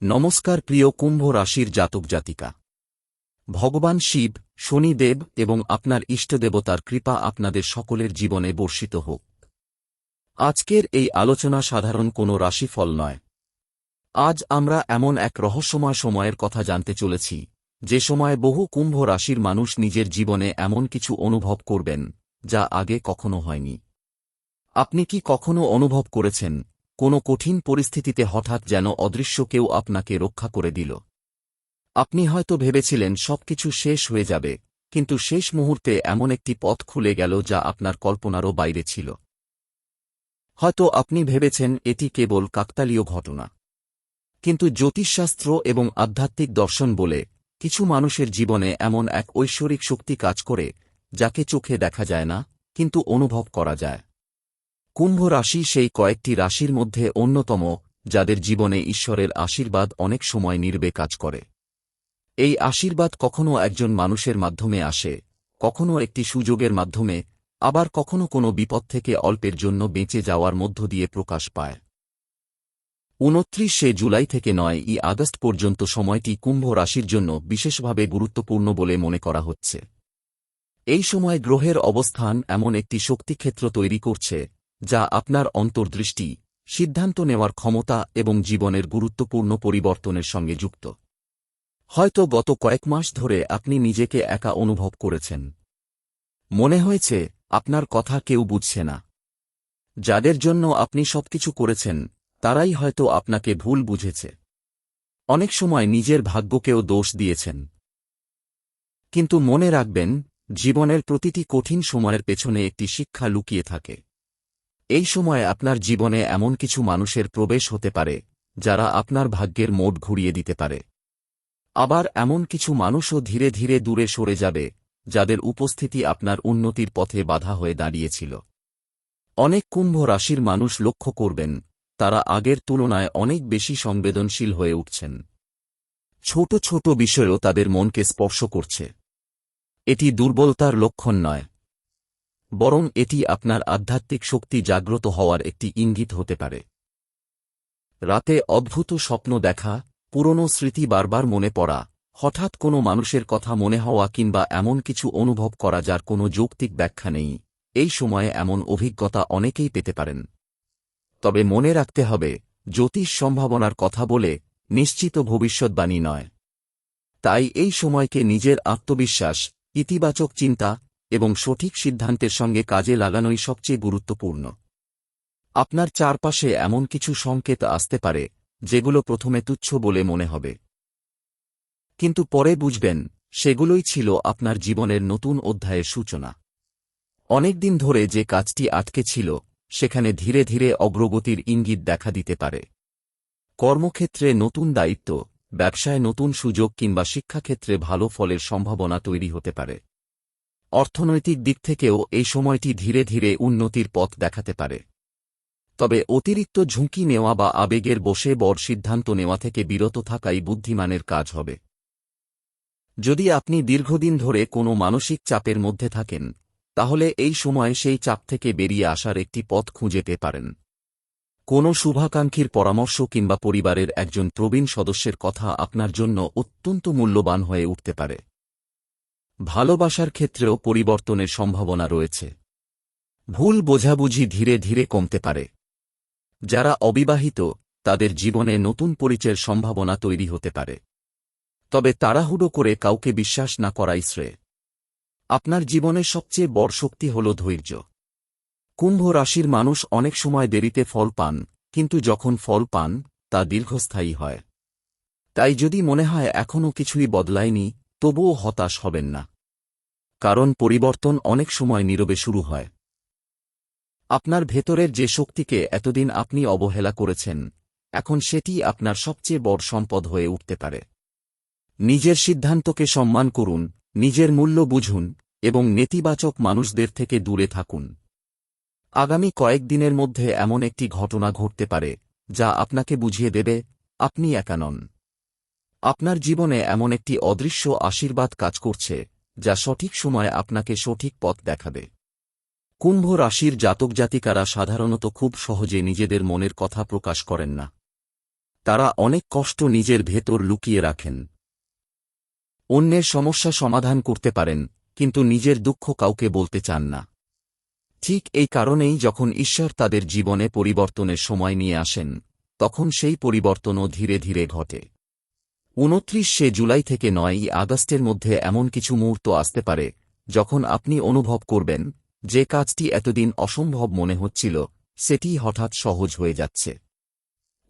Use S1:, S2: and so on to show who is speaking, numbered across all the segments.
S1: নমস্কার প্রিয় কুম্ভ রাশির জাতক জাতিকা। ভগবান শিব, শনিদেব এবং আপনার ইষ্টদেবতার কৃপা আপনাদের সকলের জীবনে বর্ষিত হোক। আজকের এই আলোচনা সাধারণ কোনো রাশিফল নয়। আজ আমরা এমন এক রহস্যময় সময়ের কথা জানতে চলেছি, যে সময়ে বহু কুম্ভ রাশির মানুষ নিজের জীবনে এমন কিছু অনুভব করবেন, যা আগে কখনো হয়নি। আপনি কি কখনো অনুভব করেছেন, কোনো কঠিন পরিস্থিতিতে হঠাৎ যেন অদৃশ্য কেউ আপনাকে রক্ষা করে দিল? আপনি হয়তো ভেবেছিলেন সবকিছু শেষ হয়ে যাবে, কিন্তু শেষ মুহূর্তে এমন একটি পথ খুলে গেল যা আপনার কল্পনারও বাইরে ছিল। হয়তো আপনি ভেবেছেন এটি কেবল কাকতালীয় ঘটনা, কিন্তু জ্যোতিষশাস্ত্র এবং আধ্যাত্মিক দর্শন বলে, কিছু মানুষের জীবনে এমন এক ঐশ্বরিক শক্তি কাজ করে, যাকে চোখে দেখা যায় না, কিন্তু অনুভব করা যায়। কুম্ভ রাশি সেই কয়েকটি রাশির মধ্যে অন্যতম, যাদের জীবনে ঈশ্বরের আশীর্বাদ অনেক সময় নীরবে কাজ করে। এই আশীর্বাদ কখনো একজন মানুষের মাধ্যমে আসে, কখনো একটি সুযোগের মাধ্যমে, আবার কখনো কোনো বিপদ থেকে অল্পের জন্য বেঁচে যাওয়ার মধ্য দিয়ে প্রকাশ পায়। ২৯শে জুলাই থেকে ৯ই আগস্ট পর্যন্ত সময়টি কুম্ভ রাশির জন্য বিশেষভাবে গুরুত্বপূর্ণ বলে মনে করা হচ্ছে। এই সময় গ্রহের অবস্থান এমন একটি শক্তিক্ষেত্র তৈরি করছে, যা আপনার অন্তর্দৃষ্টি, সিদ্ধান্ত নেওয়ার ক্ষমতা এবং জীবনের গুরুত্বপূর্ণ পরিবর্তনের সঙ্গে যুক্ত। হয়তো গত কয়েক মাস ধরে আপনি নিজেকে একা অনুভব করেছেন। মনে হয়েছে আপনার কথা কেউ বুঝছে না। যাদের জন্য আপনি সবকিছু করেছেন, তারাই হয়তো আপনাকে ভুল বুঝেছে। অনেক সময় নিজের ভাগ্যকেও দোষ দিয়েছেন। কিন্তু মনে রাখবেন, জীবনের প্রতিটি কঠিন সময়ের পেছনে একটি শিক্ষা লুকিয়ে থাকে। এই সময়ে আপনার জীবনে এমন কিছু মানুষের প্রবেশ হতে পারে, যারা আপনার ভাগ্যের মোড় ঘুরিয়ে দিতে পারে। আবার এমন কিছু মানুষও ধীরে ধীরে দূরে সরে যাবে, যাদের উপস্থিতি আপনার উন্নতির পথে বাধা হয়ে দাঁড়িয়েছিল। অনেক কুম্ভ রাশির মানুষ লক্ষ্য করবেন, তারা আগের তুলনায় অনেক বেশি সংবেদনশীল হয়ে উঠছেন। ছোট ছোট বিষয়ও তাদের মনকে স্পর্শ করছে। এটি দুর্বলতার লক্ষণ নয়, বরং এটি আপনার আধ্যাত্মিক শক্তি জাগ্রত হওয়ার একটি ইঙ্গিত হতে পারে। রাতে অদ্ভুত স্বপ্ন দেখা, পুরনো স্মৃতি বারবার মনে পড়া, হঠাৎ কোনো মানুষের কথা মনে হওয়া কিংবা এমন কিছু অনুভব করা যার কোনো যৌক্তিক ব্যাখ্যা নেই, এই সময়ে এমন অভিজ্ঞতা অনেকেই পেতে পারেন। তবে মনে রাখতে হবে, জ্যোতিষ সম্ভাবনার কথা বলে নিশ্চিত ভবিষ্যৎবাণী নয়। তাই এই সময়কে নিজের আত্মবিশ্বাস, ইতিবাচক চিন্তা এবং সঠিক সিদ্ধান্তের সঙ্গে কাজে লাগানোই সবচেয়ে গুরুত্বপূর্ণ। আপনার চারপাশে এমন কিছু সংকেত আসতে পারে, যেগুলো প্রথমে তুচ্ছ বলে মনে হবে, কিন্তু পরে বুঝবেন, সেগুলোই ছিল আপনার জীবনের নতুন অধ্যায়ের সূচনা। অনেকদিন ধরে যে কাজটি আটকে ছিল, সেখানে ধীরে ধীরে অগ্রগতির ইঙ্গিত দেখা দিতে পারে। কর্মক্ষেত্রে নতুন দায়িত্ব, ব্যবসায় নতুন সুযোগ কিংবা শিক্ষাক্ষেত্রে ভালো ফলের সম্ভাবনা তৈরি হতে পারে। অর্থনৈতিক দিক থেকেও এই সময়টি ধীরে ধীরে উন্নতির পথ দেখাতে পারে। তবে অতিরিক্ত ঝুঁকি নেওয়া বা আবেগের বশে বড় সিদ্ধান্ত নেওয়া থেকে বিরত থাকাই বুদ্ধিমানের কাজ হবে। যদি আপনি দীর্ঘদিন ধরে কোনো মানসিক চাপের মধ্যে থাকেন, তাহলে এই সময়ে সেই চাপ থেকে বেরিয়ে আসার একটি পথ খুঁজে পেতে পারেন। কোনো শুভাকাঙ্ক্ষীর পরামর্শ কিংবা পরিবারের একজন প্রবীণ সদস্যের কথা আপনার জন্য অত্যন্ত মূল্যবান হয়ে উঠতে পারে। ভালোবাসার ক্ষেত্রেও পরিবর্তনের সম্ভাবনা রয়েছে। ভুল বোঝাবুঝি ধীরে ধীরে কমতে পারে। যারা অবিবাহিত, তাদের জীবনে নতুন পরিচয়ের সম্ভাবনা তৈরি হতে পারে। তবে তাড়াহুড়ো করে কাউকে বিশ্বাস না করাই শ্রেয়। আপনার জীবনের সবচেয়ে বড় শক্তি হল ধৈর্য। কুম্ভ রাশির মানুষ অনেক সময় দেরিতে ফল পান, কিন্তু যখন ফল পান, তা দীর্ঘস্থায়ী হয়। তাই যদি মনে হয় এখনও কিছুই বদলায়নি, তবুও হতাশ হবেন না। কারণ পরিবর্তন অনেক সময় নীরবে শুরু হয়। আপনার ভেতরের যে শক্তিকে এতদিন আপনি অবহেলা করেছেন, এখন সেটি আপনার সবচেয়ে বড় সম্পদ হয়ে উঠতে পারে। নিজের সিদ্ধান্তকে সম্মান করুন, নিজের মূল্য বুঝুন এবং নেতিবাচক মানুষদের থেকে দূরে থাকুন। আগামী কয়েকদিনের মধ্যে এমন একটি ঘটনা ঘটতে পারে, যা আপনাকে বুঝিয়ে দেবে, আপনি একা নন। আপনার জীবনে এমন একটি অদৃশ্য আশীর্বাদ কাজ করছে, যা সঠিক সময়ে আপনাকে সঠিক পথ দেখাবে। কুম্ভ রাশির জাতক জাতিকারা সাধারণত খুব সহজে নিজেদের মনের কথা প্রকাশ করেন না। তারা অনেক কষ্ট নিজের ভেতর লুকিয়ে রাখেন। অন্যের সমস্যা সমাধান করতে পারেন, কিন্তু নিজের দুঃখ কাউকে বলতে চান না। ঠিক এই কারণেই যখন ঈশ্বর তাদের জীবনে পরিবর্তনের সময় নিয়ে আসেন, তখন সেই পরিবর্তনও ধীরে ধীরে ঘটে। 29শে জুলাই থেকে 9ই আগস্টের মধ্যে এমন কিছু মুহূর্ত আসতে পারে যখন আপনি অনুভব করবেন যে কাজটি এতদিন অসম্ভব মনে হচ্ছিল সেটি হঠাৎ সহজ হয়ে যাচ্ছে।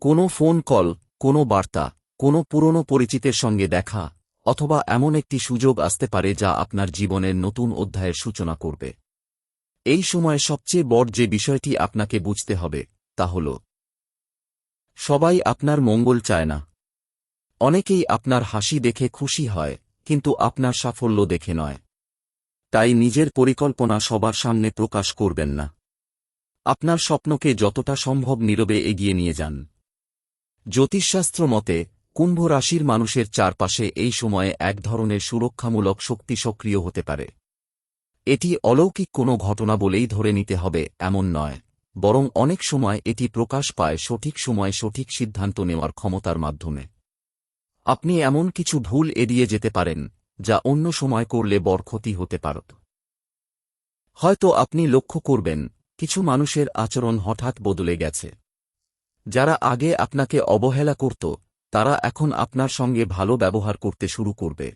S1: কোনো ফোন কল, কোনো বার্তা, কোনো পুরনো পরিচিতের সঙ্গে দেখা, অথবা এমন একটি সুযোগ আসতে পারে যা আপনার জীবনের নতুন অধ্যায়ের সূচনা করবে। এই সময়ে সবচেয়ে বড় যে বিষয়টি আপনাকে বুঝতে হবে তা হল, সবাই আপনার মঙ্গল চায় না। অনেকেই আপনার হাসি দেখে খুশি হয়, কিন্তু আপনার সাফল্য দেখে নয়। তাই নিজের পরিকল্পনা সবার সামনে প্রকাশ করবেন না। আপনার স্বপ্নকে যতটা সম্ভব নীরবে এগিয়ে নিয়ে যান। জ্যোতিষশাস্ত্র মতে কুম্ভ রাশির মানুষের চারপাশে এই সময়ে এক ধরনের সুরক্ষামূলক শক্তি সক্রিয় হতে পারে। এটি অলৌকিক কোনো ঘটনা বলেই ধরে নিতে হবে এমন নয়, বরং অনেক সময় এটি প্রকাশ পায় সঠিক সময়ে সঠিক সিদ্ধান্ত নেওয়ার ক্ষমতার মাধ্যমে। আপনি এমন কিছু ভুল এড়িয়ে যেতে পারেন যা অন্য সময় করলে বড় ক্ষতি হতে পারত। হয়তো আপনি লক্ষ্য করবেন কিছু মানুষের আচরণ হঠাৎ বদলে গেছে। যারা আগে আপনাকে অবহেলা করত তারা এখন আপনার সঙ্গে ভালো ব্যবহার করতে শুরু করবে।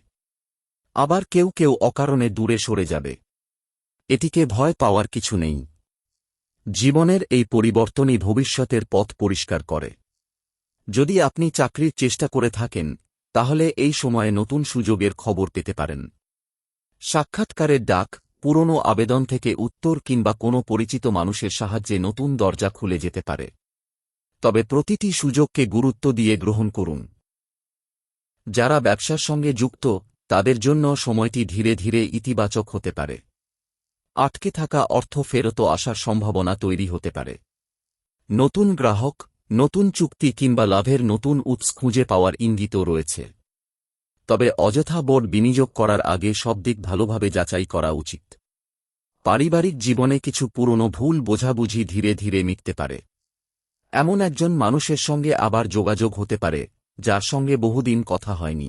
S1: আবার কেউ কেউ অকারণে দূরে সরে যাবে। এটিকে ভয় পাওয়ার কিছু নেই। জীবনের এই পরিবর্তনই ভবিষ্যতের পথ পরিষ্কার করে। যদি আপনি চাকরির চেষ্টা করে থাকেন, তাহলে এই সময়ে নতুন সুযোগের খবর পেতে পারেন। সাক্ষাৎকারের ডাক, পুরনো আবেদন থেকে উত্তর কিংবা কোনো পরিচিত মানুষের সাহায্যে নতুন দরজা খুলে যেতে পারে। তবে প্রতিটি সুযোগকে গুরুত্ব দিয়ে গ্রহণ করুন। যারা ব্যবসার সঙ্গে যুক্ত তাদের জন্য সময়টি ধীরে ধীরে ইতিবাচক হতে পারে। আটকে থাকা অর্থ ফেরত আসার সম্ভাবনা তৈরি হতে পারে। নতুন গ্রাহক, নতুন চুক্তি কিংবা লাভের নতুন উৎস খুঁজে পাওয়ার ইঙ্গিতও রয়েছে। তবে অযথা বড় বিনিয়োগ করার আগে সব দিক ভালোভাবে যাচাই করা উচিত। পারিবারিক জীবনে কিছু পুরনো ভুল বোঝাবুঝি ধীরে ধীরে মিটতে পারে। এমন একজন মানুষের সঙ্গে আবার যোগাযোগ হতে পারে যার সঙ্গে বহুদিন কথা হয়নি।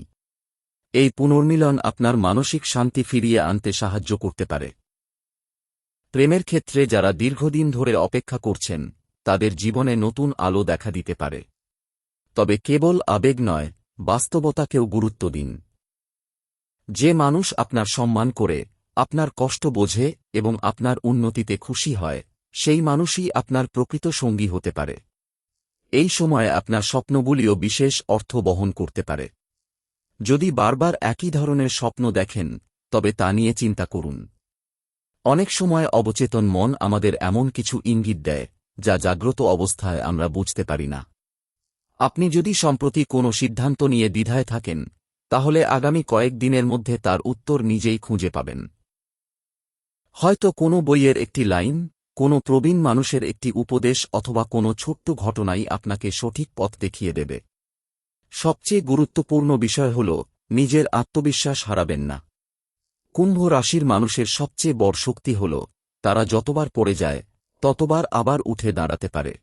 S1: এই পুনর্মিলন আপনার মানসিক শান্তি ফিরিয়ে আনতে সাহায্য করতে পারে। প্রেমের ক্ষেত্রে যারা দীর্ঘদিন ধরে অপেক্ষা করছেন তাদের জীবনে নতুন আলো দেখা দিতে পারে। তবে কেবল আবেগ নয়, বাস্তবতাকেও গুরুত্ব দিন। যে মানুষ আপনার সম্মান করে, আপনার কষ্ট বোঝে এবং আপনার উন্নতিতে খুশি হয়, সেই মানুষই আপনার প্রকৃত সঙ্গী হতে পারে। এই সময়ে আপনার স্বপ্নগুলিও বিশেষ অর্থ বহন করতে পারে। যদি বারবার একই ধরনের স্বপ্ন দেখেন, তবে তা নিয়ে চিন্তা করুন। অনেক সময় অবচেতন মন আমাদের এমন কিছু ইঙ্গিত দেয় যা জাগ্রত অবস্থায় আমরা বুঝতে পারি না। আপনি যদি সম্প্রতি কোনো সিদ্ধান্ত নিয়ে দ্বিধায় থাকেন, তাহলে আগামী কয়েক দিনের মধ্যে তার উত্তর নিজেই খুঁজে পাবেন। হয়তো কোনো বইয়ের একটি লাইন, কোনো প্রবীণ মানুষের একটি উপদেশ অথবা কোনো ছোট্ট ঘটনাই আপনাকে সঠিক পথ দেখিয়ে দেবে। সবচেয়ে গুরুত্বপূর্ণ বিষয় হল নিজের আত্মবিশ্বাস হারাবেন না। কুম্ভ রাশির মানুষের সবচেয়ে বড় শক্তি হল তারা যতবার পড়ে যায় ততবার আবার উঠে দাঁড়াতে পারে।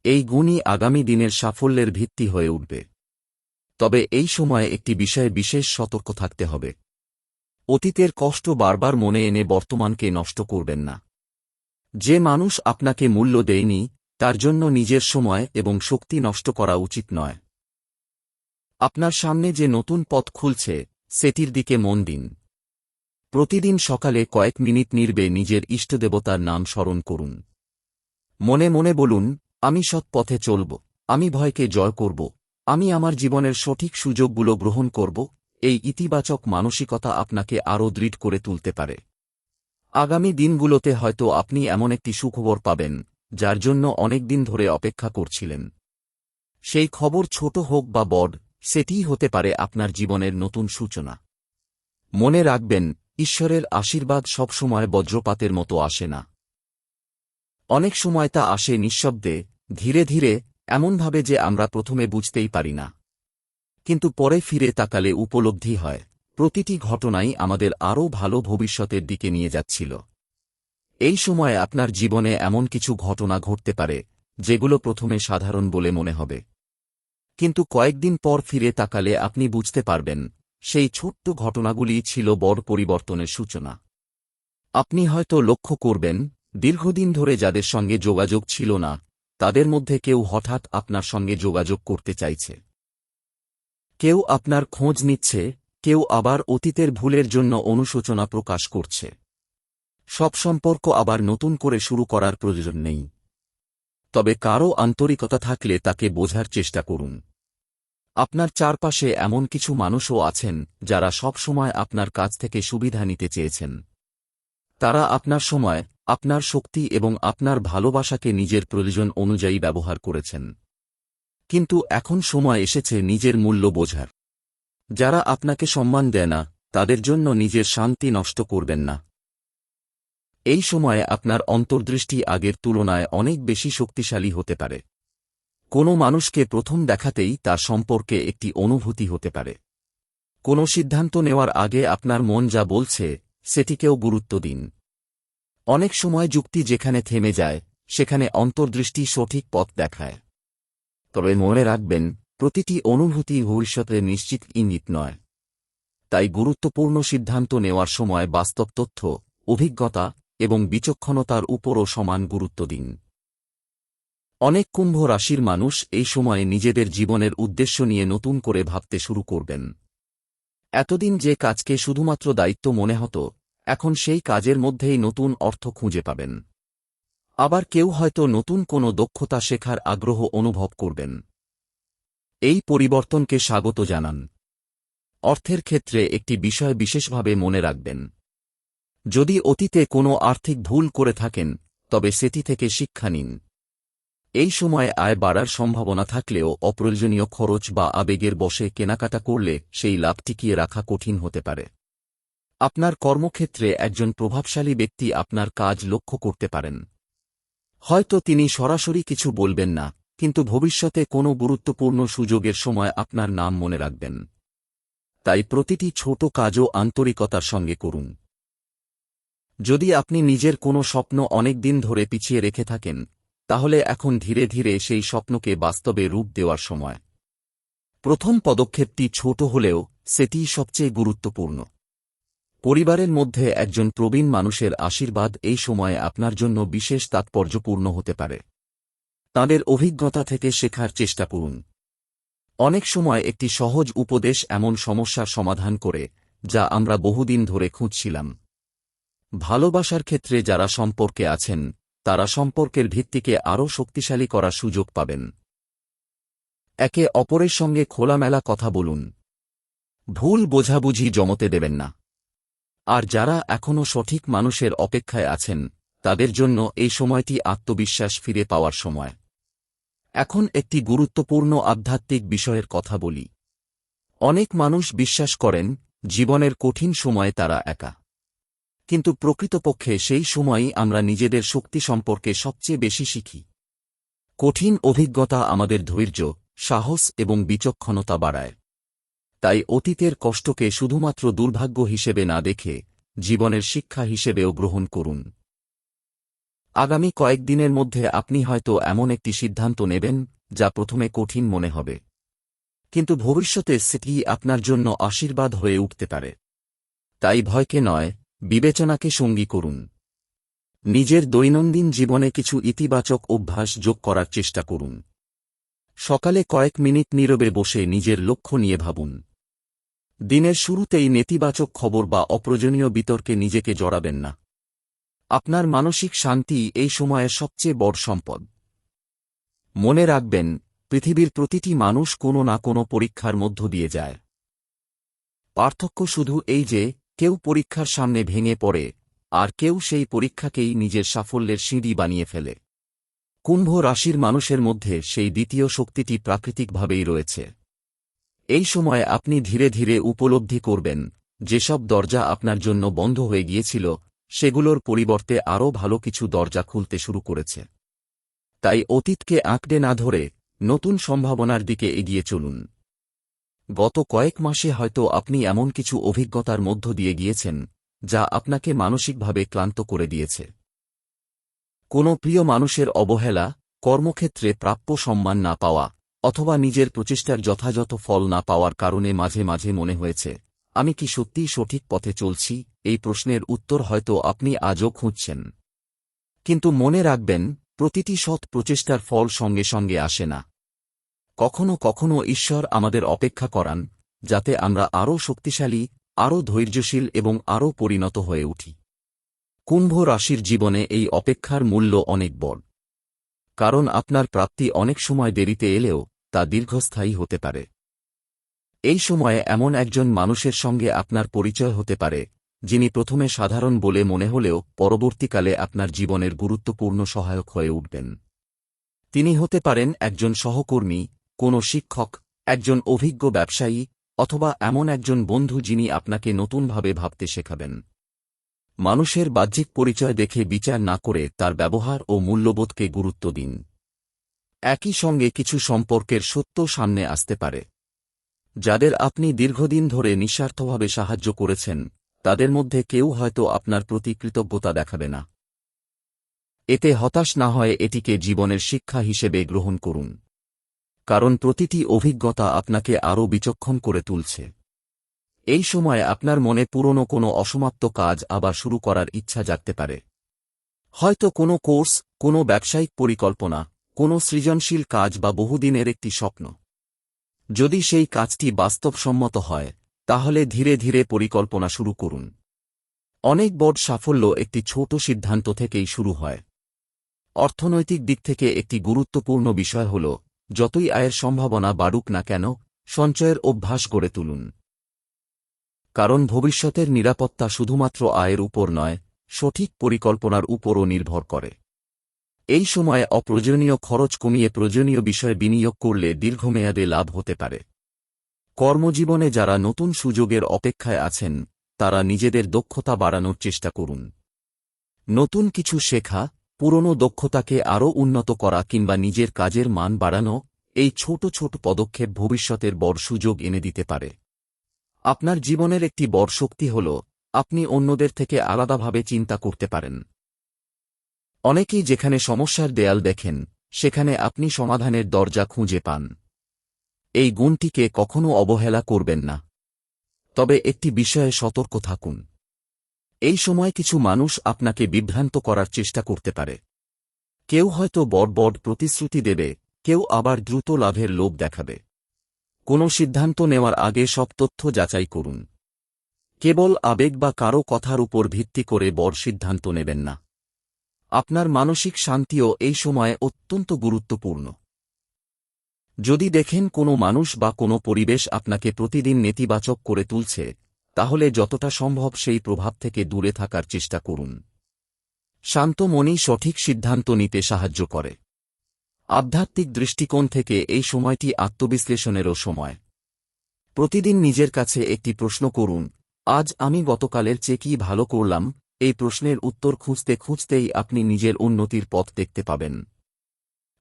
S1: এই গুণই আগামী দিনের সাফল্যের ভিত্তি হয়ে উঠবে। তবে এই সময়ে একটি বিষয়ে বিশেষ সতর্ক থাকতে হবে। অতীতের কষ্ট বারবার মনে এনে বর্তমানকে নষ্ট করবেন না। যে মানুষ আপনাকে মূল্য দেয়নি তার জন্য নিজের সময় এবং শক্তি নষ্ট করা উচিত নয়। আপনার সামনে যে নতুন পথ খুলছে সেটির দিকে মন দিন। প্রতিদিন সকালে কয়েক মিনিট নীরবে নিজের ইষ্টদেবতার নাম স্মরণ করুন। মনে মনে বলুন, আমি সৎ পথে চলব, আমি ভয়কে জয় করব, আমি আমার জীবনের সঠিক সুযোগগুলো গ্রহণ করব। এই ইতিবাচক মানসিকতা আপনাকে আরও দৃঢ় করে তুলতে পারে। আগামী দিনগুলোতে হয়তো আপনি এমন একটি সুখবর পাবেন যার জন্য অনেক দিন ধরে অপেক্ষা করছিলেন। সেই খবর ছোট হোক বা বড়, সেটিই হতে পারে আপনার জীবনের নতুন সূচনা। মনে রাখবেন, ঈশ্বরের আশীর্বাদ সবসময় বজ্রপাতের মতো আসে না। অনেক সময় তা আসে নিঃশব্দে, ধীরে ধীরে, এমনভাবে যে আমরা প্রথমে বুঝতেই পারি না। কিন্তু পরে ফিরে তাকালে উপলব্ধি হয় প্রতিটি ঘটনাই আমাদের আরও ভালো ভবিষ্যতের দিকে নিয়ে যাচ্ছিল। এই সময়ে আপনার জীবনে এমন কিছু ঘটনা ঘটতে পারে যেগুলো প্রথমে সাধারণ বলে মনে হবে। কিন্তু কয়েকদিন পর ফিরে তাকালে আপনি বুঝতে পারবেন সেই ছোট্ট ঘটনাগুলি ছিল বড় পরিবর্তনের সূচনা। আপনি হয়তো লক্ষ্য করবেন দীর্ঘদিন ধরে যাদের সঙ্গে যোগাযোগ ছিল না তাদের মধ্যে কেউ হঠাৎ আপনার সঙ্গে যোগাযোগ করতে চাইছে। কেউ আপনার খোঁজ নিচ্ছে, কেউ আবার অতীতের ভুলের জন্য অনুশোচনা প্রকাশ করছে। সব সম্পর্ক আবার নতুন করে শুরু করার প্রয়োজন নেই, তবে কারও আন্তরিকতা থাকলে তাকে বোঝার চেষ্টা করুন। আপনার চারপাশে এমন কিছু মানুষও আছেন যারা সব সময় আপনার কাছ থেকে সুবিধা নিতে চেয়েছেন। তারা আপনার সময়, আপনার শক্তি এবং আপনার ভালোবাসাকে নিজের প্রয়োজন অনুযায়ী ব্যবহার করেছেন। কিন্তু এখন সময় এসেছে নিজের মূল্য বোঝার। যারা আপনাকে সম্মান দেয় না তাদের জন্য নিজের শান্তি নষ্ট করবেন না। এই সময়ে আপনার অন্তর্দৃষ্টি আগের তুলনায় অনেক বেশি শক্তিশালী হতে পারে। কোনো মানুষকে প্রথম দেখাতেই তার সম্পর্কে একটি অনুভূতি হতে পারে। কোনো সিদ্ধান্ত নেওয়ার আগে আপনার মন যা বলছে সেটিকেও গুরুত্ব দিন। অনেক সময় যুক্তি যেখানে থেমে যায় সেখানে অন্তর্দৃষ্টি সঠিক পথ দেখায়। তবে মনে রাখবেন প্রতিটি অনুভূতি ভবিষ্যতের নিশ্চিত ইঙ্গিত নয়। তাই গুরুত্বপূর্ণ সিদ্ধান্ত নেওয়ার সময় বাস্তব তথ্য, অভিজ্ঞতা এবং বিচক্ষণতার উপরও সমান গুরুত্ব দিন। অনেক কুম্ভ রাশির মানুষ এই সময়ে নিজেদের জীবনের উদ্দেশ্য নিয়ে নতুন করে ভাবতে শুরু করবেন। এতদিন যে কাজকে শুধুমাত্র দায়িত্ব মনে হতো এখন সেই কাজের মধ্যেই নতুন অর্থ খুঁজে পাবেন। আবার কেউ হয়তো নতুন কোনো দক্ষতা শেখার আগ্রহ অনুভব করবেন। এই পরিবর্তনকে স্বাগত জানান। অর্থের ক্ষেত্রে একটি বিষয় বিশেষভাবে মনে রাখবেন। যদি অতীতে কোনো আর্থিক ভুল করে থাকেন তবে সেটি থেকে শিক্ষা নিন। এই সময়ে আয় বাড়ার সম্ভাবনা থাকলেও অপ্রয়োজনীয় খরচ বা আবেগের বশে কেনাকাটা করলে সেই লাভ টিকিয়ে রাখা কঠিন হতে পারে। আপনার কর্মক্ষেত্রে একজন প্রভাবশালী ব্যক্তি আপনার কাজ লক্ষ্য করতে পারেন। হয়তো তিনি সরাসরি কিছু বলবেন না, কিন্তু ভবিষ্যতে কোনো গুরুত্বপূর্ণ সুযোগের সময় আপনার নাম মনে রাখবেন। তাই প্রতিটি ছোট কাজও আন্তরিকতার সঙ্গে করুন। যদি আপনি নিজের কোনো স্বপ্ন অনেক দিন ধরে পিছিয়ে রেখে থাকেন তাহলে এখন ধীরে ধীরে সেই স্বপ্নকে বাস্তবে রূপ দেওয়ার সময়। প্রথম পদক্ষেপটি ছোট হলেও সেটিই সবচেয়ে গুরুত্বপূর্ণ। পরিবারের মধ্যে একজন প্রবীণ মানুষের আশীর্বাদ এই সময়ে আপনার জন্য বিশেষ তাৎপর্যপূর্ণ হতে পারে। তাঁদের অভিজ্ঞতা থেকে শেখার চেষ্টা করুন। অনেক সময় একটি সহজ উপদেশ এমন সমস্যার সমাধান করে যা আমরা বহুদিন ধরে খুঁজছিলাম। ভালোবাসার ক্ষেত্রে যারা সম্পর্কে আছেন তারা সম্পর্কের ভিত্তিকে আরও শক্তিশালী করার সুযোগ পাবেন। একে অপরের সঙ্গে খোলামেলা কথা বলুন। ভুল বোঝাবুঝি জমতে দেবেন না। আর যারা এখনও সঠিক মানুষের অপেক্ষায় আছেন তাদের জন্য এই সময়টি আত্মবিশ্বাস ফিরে পাওয়ার সময়। এখন একটি গুরুত্বপূর্ণ আধ্যাত্মিক বিষয়ের কথা বলি। অনেক মানুষ বিশ্বাস করেন জীবনের কঠিন সময়ে তারা একা। কিন্তু প্রকৃতপক্ষে সেই সময়ই আমরা নিজেদের শক্তি সম্পর্কে সবচেয়ে বেশি শিখি। কঠিন অভিজ্ঞতা আমাদের ধৈর্য, সাহস এবং বিচক্ষণতা বাড়ায়। তাই অতীতের কষ্টকে শুধুমাত্র দুর্ভাগ্য হিসেবে না দেখে জীবনের শিক্ষা হিসেবেও গ্রহণ করুন। আগামী কয়েকদিনের মধ্যে আপনি হয়তো এমন একটি সিদ্ধান্ত নেবেন যা প্রথমে কঠিন মনে হবে, কিন্তু ভবিষ্যতে সেটি আপনার জন্য আশীর্বাদ হয়ে উঠতে পারে। তাই ভয়কে নয়, বিবেচনাকে সঙ্গী করুন। নিজের দৈনন্দিন জীবনে কিছু ইতিবাচক অভ্যাস যোগ করার চেষ্টা করুন। সকালে কয়েক মিনিট নীরবে বসে নিজের লক্ষ্য নিয়ে ভাবুন। দিনের শুরুতেই নেতিবাচক খবর বা অপ্রয়োজনীয় বিতর্কে নিজেকে জড়াবেন না। আপনার মানসিক শান্তি এই সময়ের সবচেয়ে বড় সম্পদ। মনে রাখবেন, পৃথিবীর প্রতিটি মানুষ কোনো না কোনো পরীক্ষার মধ্য দিয়ে যায়। পার্থক্য শুধু এই যে কেউ পরীক্ষার সামনে ভেঙে পড়ে আর কেউ সেই পরীক্ষাকেই নিজের সাফল্যের সিঁড়ি বানিয়ে ফেলে। কুম্ভ রাশির মানুষের মধ্যে সেই দ্বিতীয় শক্তিটি প্রাকৃতিকভাবেই রয়েছে। এই সময়ে আপনি ধীরে ধীরে উপলব্ধি করবেন যেসব দরজা আপনার জন্য বন্ধ হয়ে গিয়েছিল সেগুলোর পরিবর্তে আরও ভালো কিছু দরজা খুলতে শুরু করেছে। তাই অতীতকে আঁকড়ে না ধরে নতুন সম্ভাবনার দিকে এগিয়ে চলুন। গত কয়েক মাসে হয়তো আপনি এমন কিছু অভিজ্ঞতার মধ্য দিয়ে গিয়েছেন যা আপনাকে মানসিকভাবে ক্লান্ত করে দিয়েছে। কোনো প্রিয় মানুষের অবহেলা, কর্মক্ষেত্রে প্রাপ্য সম্মান না পাওয়া, অথবা নিজের প্রচেষ্টার যথাযথ ফল না পাওয়ার কারণে মাঝে মাঝে মনে হয়েছে, আমি কি সত্যিই সঠিক পথে চলছি? এই প্রশ্নের উত্তর হয়তো আপনি আজও খুঁজছেন। কিন্তু মনে রাখবেন, প্রতিটি সৎ প্রচেষ্টার ফল সঙ্গে সঙ্গে আসে না। কখনো কখনো ঈশ্বর আমাদের অপেক্ষা করান, যাতে আমরা আরও শক্তিশালী, আরও ধৈর্যশীল এবং আরও পরিণত হয়ে উঠি। কুম্ভ রাশির জীবনে এই অপেক্ষার মূল্য অনেক বড়। কারণ আপনার প্রাপ্তি অনেক সময় দেরিতে এলেও তা দীর্ঘস্থায়ী হতে পারে। এই সময়ে এমন একজন মানুষের সঙ্গে আপনার পরিচয় হতে পারে, যিনি প্রথমে সাধারণ বলে মনে হলেও পরবর্তীকালে আপনার জীবনের গুরুত্বপূর্ণ সহায়ক হয়ে উঠবেন। তিনি হতে পারেন একজন সহকর্মী, কোনো শিক্ষক, একজন অভিজ্ঞ ব্যবসায়ী, অথবা এমন একজন বন্ধু যিনি আপনাকে নতুনভাবে ভাবতে শেখাবেন। মানুষের বাহ্যিক পরিচয় দেখে বিচার না করে তার ব্যবহার ও মূল্যবোধকে গুরুত্ব দিন। একই সঙ্গে কিছু সম্পর্কের সত্য সামনে আসতে পারে। যাদের আপনি দীর্ঘদিন ধরে নিঃস্বার্থভাবে সাহায্য করেছেন, তাদের মধ্যে কেউ হয়তো আপনার প্রতি কৃতজ্ঞতা দেখাবে না। এতে হতাশ না হয় এটিকে জীবনের শিক্ষা হিসেবে গ্রহণ করুন। কারণ প্রতিটি অভিজ্ঞতা আপনাকে আরও বিচক্ষণ করে তুলছে। এই সময়ে আপনার মনে পুরনো কোনো অসমাপ্ত কাজ আবার শুরু করার ইচ্ছা জাগতে পারে। হয়তো কোনো কোর্স, কোনো ব্যবসায়িক পরিকল্পনা, কোনো সৃজনশীল কাজ বা বহুদিনের একটি স্বপ্ন। যদি সেই কাজটি বাস্তবসম্মত হয়, তাহলে ধীরে ধীরে পরিকল্পনা শুরু করুন। অনেক বড় সাফল্য একটি ছোট সিদ্ধান্ত থেকেই শুরু হয়। অর্থনৈতিক দিক থেকে একটি গুরুত্বপূর্ণ বিষয় হল, যতই আয়ের সম্ভাবনা বাড়ুক না কেন, সঞ্চয়ের অভ্যাস গড়ে তুলুন। কারণ ভবিষ্যতের নিরাপত্তা শুধুমাত্র আয়ের উপর নয়, সঠিক পরিকল্পনার উপরও নির্ভর করে। এই সময়ে অপ্রয়োজনীয় খরচ কমিয়ে প্রয়োজনীয় বিষয়ে বিনিয়োগ করলে দীর্ঘমেয়াদে লাভ হতে পারে। কর্মজীবনে যারা নতুন সুযোগের অপেক্ষায় আছেন, তারা নিজেদের দক্ষতা বাড়ানোর চেষ্টা করুন। নতুন কিছু শেখা, পুরনো দক্ষতাকে আরও উন্নত করা কিংবা নিজের কাজের মান বাড়ানো, এই ছোট ছোট পদক্ষেপ ভবিষ্যতের বড় সুযোগ এনে দিতে পারে। আপনার জীবনের একটি বড় শক্তি হল, আপনি অন্যদের থেকে আলাদাভাবে চিন্তা করতে পারেন। অনেকেই যেখানে সমস্যার দেয়াল দেখেন, সেখানে আপনি সমাধানের দরজা খুঁজে পান। এই গুণটিকে কখনো অবহেলা করবেন না। তবে একটি বিষয়ে সতর্ক থাকুন। এই সময় কিছু মানুষ আপনাকে বিভ্রান্ত করার চেষ্টা করতে পারে। কেউ হয়তো বড় বড় প্রতিশ্রুতি দেবে, কেউ আবার দ্রুত লাভের লোভ দেখাবে। কোনো সিদ্ধান্ত নেওয়ার আগে সব তথ্য যাচাই করুন। কেবল আবেগ বা কারো কথার উপর ভিত্তি করে বড় সিদ্ধান্ত নেবেন না। আপনার মানসিক শান্তিও এই সময়ে অত্যন্ত গুরুত্বপূর্ণ। যদি দেখেন কোনো মানুষ বা কোনো পরিবেশ আপনাকে প্রতিদিন নেতিবাচক করে তুলছে, তাহলে যতটা সম্ভব সেই প্রভাব থেকে দূরে থাকার চেষ্টা করুন। শান্ত মনই সঠিক সিদ্ধান্ত নিতে সাহায্য করে। আধ্যাত্মিক দৃষ্টিকোণ থেকে এই সময়টি আত্মবিশ্লেষণেরও সময়। প্রতিদিন নিজের কাছে একটি প্রশ্ন করুন, আজ আমি গতকালের চেয়ে কি ভালো করলাম? এই প্রশ্নের উত্তর খুঁজতে খুঁজতেই আপনি নিজের উন্নতির পথ দেখতে পাবেন।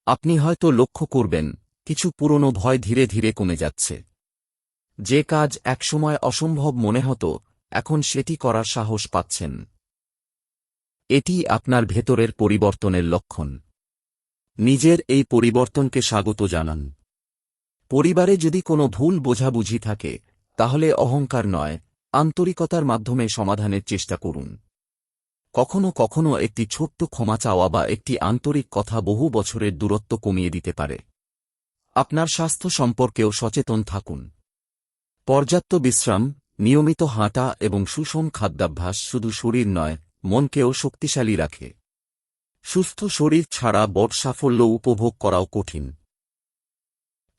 S1: আপনি হয়তো লক্ষ্য করবেন, কিছু পুরনো ভয় ধীরে ধীরে কমে যাচ্ছে। যে কাজ একসময় অসম্ভব মনে হতো, এখন সেটি করার সাহস পাচ্ছেন। এটি আপনার ভেতরের পরিবর্তনের লক্ষণ। নিজের এই পরিবর্তনকে স্বাগত জানান। পরিবারে যদি কোনো ভুল বোঝাবুঝি থাকে, তাহলে অহংকার নয়, আন্তরিকতার মাধ্যমে সমাধানের চেষ্টা করুন। কখনো কখনো একটি ছোট্ট ক্ষমা চাওয়া বা একটি আন্তরিক কথা বহু বছরের দূরত্ব কমিয়ে দিতে পারে। আপনার স্বাস্থ্য সম্পর্কেও সচেতন থাকুন। পর্যাপ্ত বিশ্রাম, নিয়মিত হাঁটা এবং সুষম খাদ্যাভ্যাস শুধু শরীর নয়, মনকেও শক্তিশালী রাখে। সুস্থ শরীর ছাড়া বড় সাফল্য উপভোগ করাও কঠিন।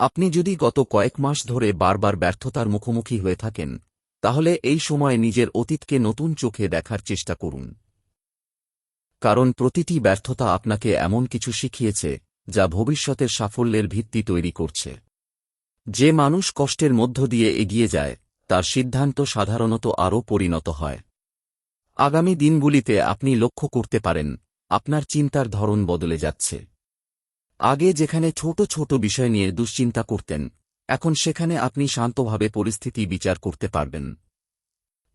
S1: আপনি যদি গত কয়েক মাস ধরে বারবার ব্যর্থতার মুখোমুখি হয়ে থাকেন, তাহলে এই সময়ে নিজের অতীতকে নতুন চোখে দেখার চেষ্টা করুন। কারণ প্রতিটি ব্যর্থতা আপনাকে এমন কিছু শিখিয়েছে, যা ভবিষ্যতের সাফল্যের ভিত্তি তৈরি করছে। যে মানুষ কষ্টের মধ্য দিয়ে এগিয়ে যায়, তার সিদ্ধান্ত সাধারণত আরও পরিণত হয়। আগামী দিনগুলিতে আপনি লক্ষ্য করতে পারেন, আপনার চিন্তার ধরন বদলে যাচ্ছে। আগে যেখানে ছোট ছোট বিষয় নিয়ে দুশ্চিন্তা করতেন, এখন সেখানে আপনি শান্তভাবে পরিস্থিতি বিচার করতে পারবেন।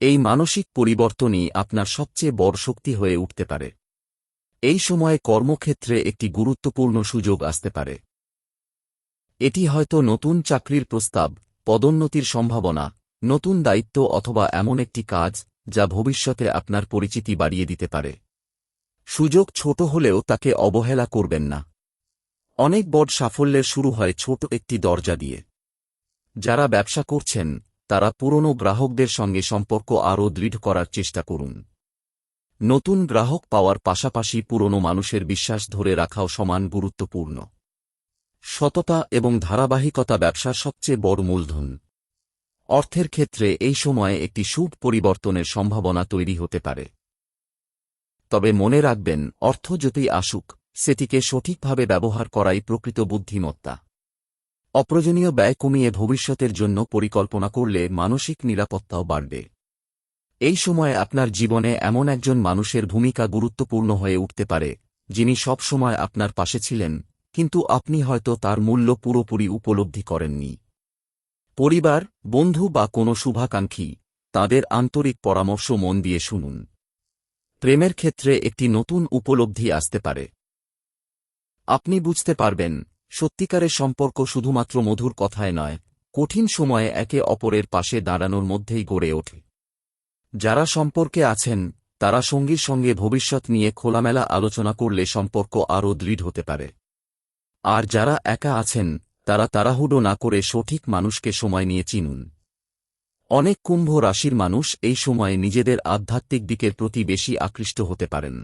S1: এই মানসিক পরিবর্তনই আপনার সবচেয়ে বড় শক্তি হয়ে উঠতে পারে। এই সময়ে কর্মক্ষেত্রে একটি গুরুত্বপূর্ণ সুযোগ আসতে পারে। এটি হয়তো নতুন চাকরির প্রস্তাব, পদোন্নতির সম্ভাবনা, নতুন দায়িত্ব অথবা এমন একটি কাজ যা ভবিষ্যতে আপনার পরিচিতি বাড়িয়ে দিতে পারে। সুযোগ ছোট হলেও তাকে অবহেলা করবেন না। অনেক বড় সাফল্যের শুরু হয় ছোট একটি দরজা দিয়ে। যারা ব্যবসা করছেন তারা পুরনো গ্রাহকদের সঙ্গে সম্পর্ক আরও দৃঢ় করার চেষ্টা করুন। নতুন গ্রাহক পাওয়ার পাশাপাশি পুরনো মানুষের বিশ্বাস ধরে রাখাও সমান গুরুত্বপূর্ণ। সততা এবং ধারাবাহিকতা ব্যবসার সবচেয়ে বড় মূলধন। অর্থের ক্ষেত্রে এই সময়ে একটি শুভ পরিবর্তনের সম্ভাবনা তৈরি হতে পারে। তবে মনে রাখবেন, অর্থ যতই আসুক, সেটিকে সঠিকভাবে ব্যবহার করাই প্রকৃত বুদ্ধিমত্তা। অপ্রয়োজনীয় ব্যয় কমিয়ে ভবিষ্যতের জন্য পরিকল্পনা করলে মানসিক নিরাপত্তাও বাড়বে। এই সময়ে আপনার জীবনে এমন একজন মানুষের ভূমিকা গুরুত্বপূর্ণ হয়ে উঠতে পারে, যিনি সব সময় আপনার পাশে ছিলেন, কিন্তু আপনি হয়তো তার মূল্য পুরোপুরি উপলব্ধি করেননি। পরিবার, বন্ধু বা কোনো শুভাকাঙ্ক্ষী, তাদের আন্তরিক পরামর্শ মন দিয়ে শুনুন। প্রেমের ক্ষেত্রে একটি নতুন উপলব্ধি আসতে পারে। আপনি বুঝতে পারবেন, সত্যিকারের সম্পর্ক শুধুমাত্র মধুর কথায় নয়, কঠিন সময়ে একে অপরের পাশে দাঁড়ানোর মধ্যেই গড়ে ওঠে। যারা সম্পর্কে আছেন তারা সঙ্গীর সঙ্গে ভবিষ্যৎ নিয়ে খোলামেলা আলোচনা করলে সম্পর্ক আরও দৃঢ় হতে পারে। আর যারা একা আছেন তারা তাড়াহুড়ো না করে সঠিক মানুষকে সময় নিয়ে চিনুন। অনেক কুম্ভ রাশির মানুষ এই সময়ে নিজেদের আধ্যাত্মিক দিকের প্রতি বেশি আকৃষ্ট হতে পারেন।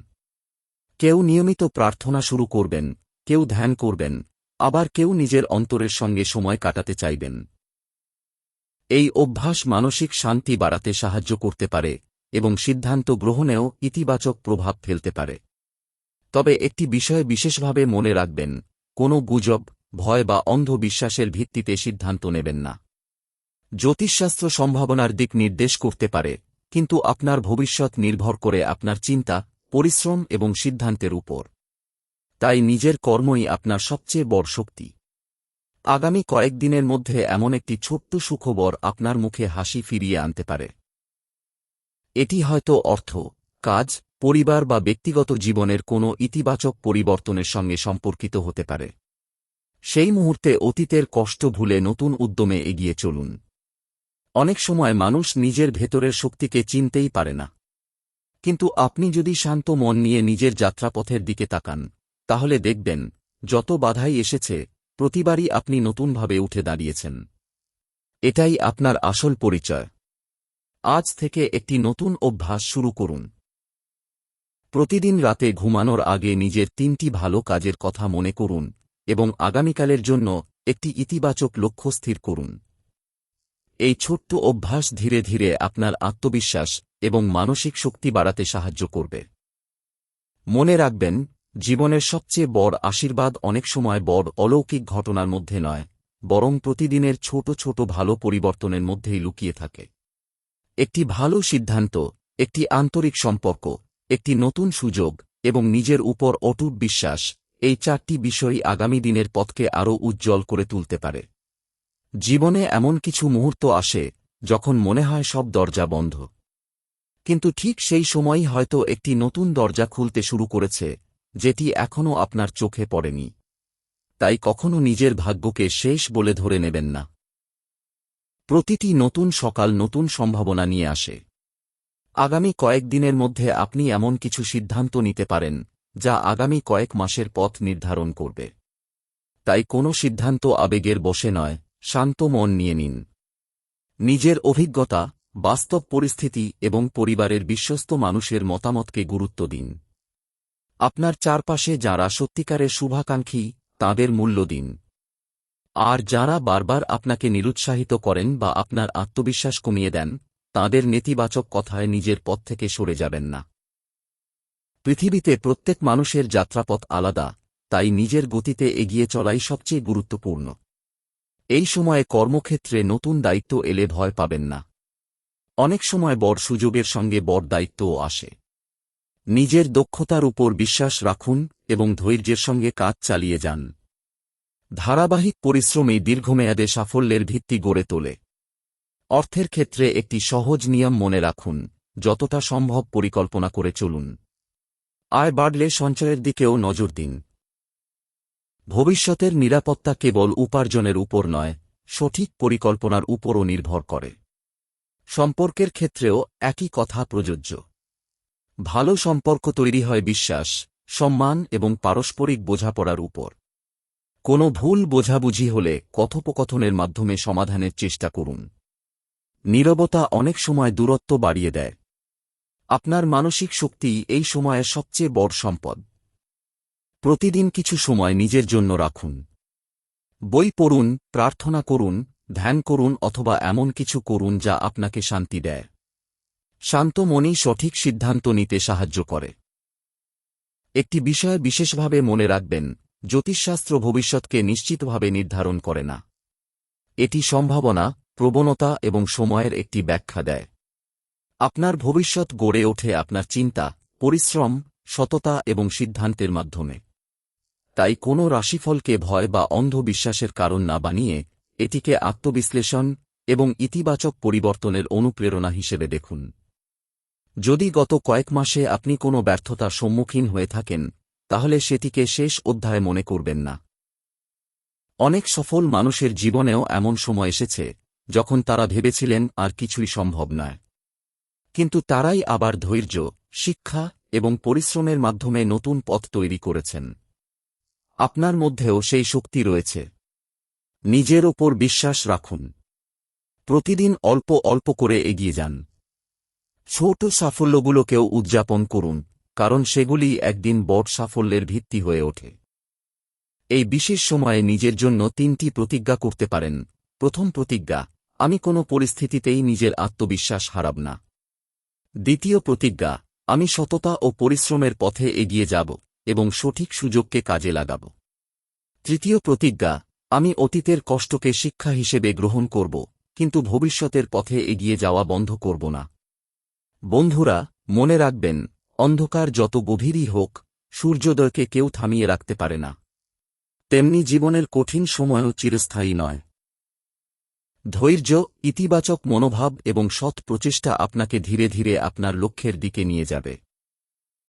S1: কেউ নিয়মিত প্রার্থনা শুরু করবেন, কেউ ধ্যান করবেন, আবার কেউ নিজের অন্তরের সঙ্গে সময় কাটাতে চাইবেন। এই অভ্যাস মানসিক শান্তি বাড়াতে সাহায্য করতে পারে এবং সিদ্ধান্ত গ্রহণেও ইতিবাচক প্রভাব ফেলতে পারে। তবে একটি বিষয় বিশেষভাবে মনে রাখবেন, কোনো গুজব, ভয় বা অন্ধবিশ্বাসের ভিত্তিতে সিদ্ধান্ত নেবেন না। জ্যোতিষশাস্ত্র সম্ভাবনার দিক নির্দেশ করতে পারে, কিন্তু আপনার ভবিষ্যৎ নির্ভর করে আপনার চিন্তা, পরিশ্রম এবং সিদ্ধান্তের উপর। তাই নিজের কর্মই আপনার সবচেয়ে বড় শক্তি। আগামী কয়েকদিনের মধ্যে এমন একটি ছোট্ট সুখবর আপনার মুখে হাসি ফিরিয়ে আনতে পারে। এটি হয়তো অর্থ, কাজ, পরিবার বা ব্যক্তিগত জীবনের কোনো ইতিবাচক পরিবর্তনের সঙ্গে সম্পর্কিত হতে পারে। সেই মুহূর্তে অতীতের কষ্ট ভুলে নতুন উদ্যমে এগিয়ে চলুন। অনেক সময় মানুষ নিজের ভেতরের শক্তিকে চিনতেই পারে না, কিন্তু আপনি যদি শান্ত মন নিয়ে নিজের যাত্রাপথের দিকে তাকান, তাহলে দেখবেন যত বাধাই এসেছে প্রতিবারই আপনি নতুনভাবে উঠে দাঁড়িয়েছেন। এটাই আপনার আসল পরিচয়। আজ থেকে একটি নতুন অভ্যাস শুরু করুন। প্রতিদিন রাতে ঘুমানোর আগে নিজের 3টি ভালো কাজের কথা মনে করুন এবং আগামীকালের জন্য একটি ইতিবাচক লক্ষ্য স্থির করুন। এই ছোট্ট অভ্যাস ধীরে ধীরে আপনার আত্মবিশ্বাস এবং মানসিক শক্তি বাড়াতে সাহায্য করবে। মনে রাখবেন, জীবনের সবচেয়ে বড় আশীর্বাদ অনেক সময় বড় অলৌকিক ঘটনার মধ্যে নয়, বরং প্রতিদিনের ছোট ছোট ভালো পরিবর্তনের মধ্যেই লুকিয়ে থাকে। একটি ভালো সিদ্ধান্ত, একটি আন্তরিক সম্পর্ক, একটি নতুন সুযোগ এবং নিজের উপর অটুট বিশ্বাস, এই 4টি বিষয়ই আগামী দিনের পথকে আরও উজ্জ্বল করে তুলতে পারে। জীবনে এমন কিছু মুহূর্ত আসে যখন মনে হয় সব দরজা বন্ধ, কিন্তু ঠিক সেই সময়ই হয়তো একটি নতুন দরজা খুলতে শুরু করেছে, যেটি এখনও আপনার চোখে পড়েনি। তাই কখনো নিজের ভাগ্যকে শেষ বলে ধরে নেবেন না। প্রতিটি নতুন সকাল নতুন সম্ভাবনা নিয়ে আসে। আগামী কয়েকদিনের মধ্যে আপনি এমন কিছু সিদ্ধান্ত নিতে পারেন যা আগামী কয়েক মাসের পথ নির্ধারণ করবে। তাই কোনো সিদ্ধান্ত আবেগের বশে নয়, শান্ত মন নিয়ে নিন। নিজের অভিজ্ঞতা, বাস্তব পরিস্থিতি এবং পরিবারের বিশ্বস্ত মানুষের মতামতকে গুরুত্ব দিন। আপনার চারপাশে যারা সত্যিকারের শুভাকাঙ্ক্ষী, তাদের মূল্য দিন। আর যারা বারবার আপনাকে নিরুৎসাহিত করেন বা আপনার আত্মবিশ্বাস কমিয়ে দেন, তাদের নেতিবাচক কথায় নিজের পথ থেকে সরে যাবেন না। পৃথিবীতে প্রত্যেক মানুষের যাত্রাপথ আলাদা, তাই নিজের গতিতে এগিয়ে চলাই সবচেয়ে গুরুত্বপূর্ণ। এই সময়ে কর্মক্ষেত্রে নতুন দায়িত্ব এলে ভয় পাবেন না। অনেক সময় বড় সুযোগের সঙ্গে বড় দায়িত্বও আসে। নিজের দক্ষতার উপর বিশ্বাস রাখুন এবং ধৈর্যের সঙ্গে কাজ চালিয়ে যান। ধারাবাহিক পরিশ্রমই দীর্ঘমেয়াদে সাফল্যের ভিত্তি গড়ে তোলে। অর্থের ক্ষেত্রে একটি সহজ নিয়ম মনে রাখুন, যতটা সম্ভব পরিকল্পনা করে চলুন। আয় বাড়লে সঞ্চয়ের দিকেও নজর দিন। ভবিষ্যতের নিরাপত্তা কেবল উপার্জনের উপর নয়, সঠিক পরিকল্পনার উপরও নির্ভর করে। সম্পর্কের ক্ষেত্রেও একই কথা প্রযোজ্য। ভালো সম্পর্ক তৈরি হয় বিশ্বাস, সম্মান এবং পারস্পরিক বোঝাপড়ার উপর। কোনো ভুল বোঝাবুঝি হলে কথোপকথনের মাধ্যমে সমাধানের চেষ্টা করুন। নীরবতা অনেক সময় দূরত্ব বাড়িয়ে দেয়। আপনার মানসিক শক্তি এই সময়ের সবচেয়ে বড় সম্পদ। প্রতিদিন কিছু সময় নিজের জন্য রাখুন। বই পড়ুন, প্রার্থনা করুন, ধ্যান করুন অথবা এমন কিছু করুন যা আপনাকে শান্তি দেয়। শান্ত মনই সঠিক সিদ্ধান্ত নিতে সাহায্য করে। একটি বিষয় বিশেষভাবে মনে রাখবেন, জ্যোতিষশাস্ত্র ভবিষ্যৎকে নিশ্চিতভাবে নির্ধারণ করে না। এটি সম্ভাবনা, প্রবণতা এবং সময়ের একটি ব্যাখ্যা দেয়। আপনার ভবিষ্যৎ গড়ে ওঠে আপনার চিন্তা, পরিশ্রম, সততা এবং সিদ্ধান্তের মাধ্যমে। তাই কোনো রাশিফলকে ভয় বা অন্ধবিশ্বাসের কারণ না বানিয়ে এটিকে আত্মবিশ্লেষণ এবং ইতিবাচক পরিবর্তনের অনুপ্রেরণা হিসেবে দেখুন। যদি গত কয়েক মাসে আপনি কোনো ব্যর্থতার সম্মুখীন হয়ে থাকেন, তাহলে সেটিকে শেষ অধ্যায় মনে করবেন না। অনেক সফল মানুষের জীবনেও এমন সময় এসেছে যখন তারা ভেবেছিলেন আর কিছুই সম্ভব নয়। কিন্তু তারাই আবার ধৈর্য, শিক্ষা এবং পরিশ্রমের মাধ্যমে নতুন পথ তৈরি করেছেন। আপনার মধ্যেও সেই শক্তি রয়েছে। নিজের ওপর বিশ্বাস রাখুন। প্রতিদিন অল্প অল্প করে এগিয়ে যান। ছোট সাফল্যগুলোকেও উদযাপন করুন, কারণ সেগুলি একদিন বড় সাফল্যের ভিত্তি হয়ে ওঠে। এই বিশেষ সময়ে নিজের জন্য 3টি প্রতিজ্ঞা করতে পারেন। প্রথম প্রতিজ্ঞা, আমি কোনো পরিস্থিতিতেই নিজের আত্মবিশ্বাস হারাব না। দ্বিতীয় প্রতিজ্ঞা, আমি সততা ও পরিশ্রমের পথে এগিয়ে যাব এবং সঠিক সুযোগকে কাজে লাগাব। তৃতীয় প্রতিজ্ঞা, আমি অতীতের কষ্টকে শিক্ষা হিসেবে গ্রহণ করব, কিন্তু ভবিষ্যতের পথে এগিয়ে যাওয়া বন্ধ করব না। বন্ধুরা, মনে রাখবেন, অন্ধকার যত গভীরই হোক, সূর্যোদয়কে কেউ থামিয়ে রাখতে পারে না। তেমনি জীবনের কঠিন সময়ও চিরস্থায়ী নয়। ধৈর্য, ইতিবাচক মনোভাব এবং সৎ প্রচেষ্টা আপনাকে ধীরে ধীরে আপনার লক্ষ্যের দিকে নিয়ে যাবে।